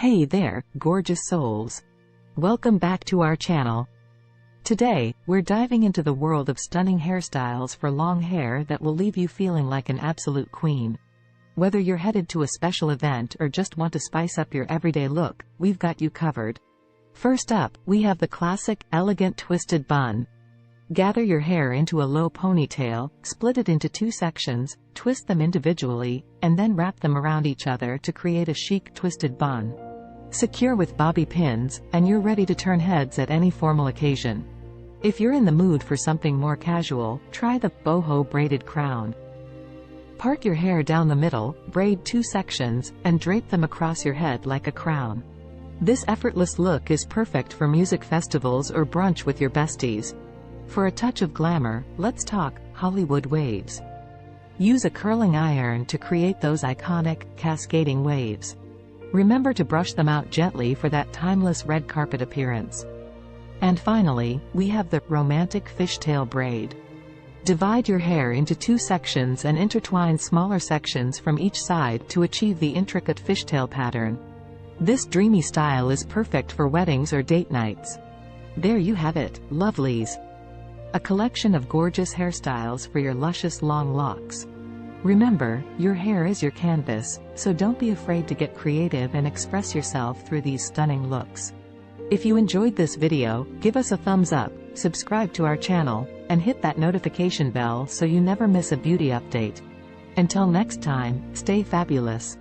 Hey there, gorgeous souls. Welcome back to our channel. Today, we're diving into the world of stunning hairstyles for long hair that will leave you feeling like an absolute queen. Whether you're headed to a special event or just want to spice up your everyday look, we've got you covered. First up, we have the classic, elegant twisted bun. Gather your hair into a low ponytail, split it into two sections, twist them individually, and then wrap them around each other to create a chic twisted bun. Secure with bobby pins, and you're ready to turn heads at any formal occasion. If you're in the mood for something more casual, try the boho braided crown. Part your hair down the middle, braid two sections, and drape them across your head like a crown. This effortless look is perfect for music festivals or brunch with your besties. For a touch of glamour, let's talk Hollywood waves. Use a curling iron to create those iconic, cascading waves. Remember to brush them out gently for that timeless red carpet appearance. And finally, we have the romantic fishtail braid. Divide your hair into two sections and intertwine smaller sections from each side to achieve the intricate fishtail pattern. This dreamy style is perfect for weddings or date nights. There you have it, lovelies. A collection of gorgeous hairstyles for your luscious long locks. Remember, your hair is your canvas, so don't be afraid to get creative and express yourself through these stunning looks. If you enjoyed this video, give us a thumbs up, subscribe to our channel, and hit that notification bell so you never miss a beauty update. Until next time, stay fabulous.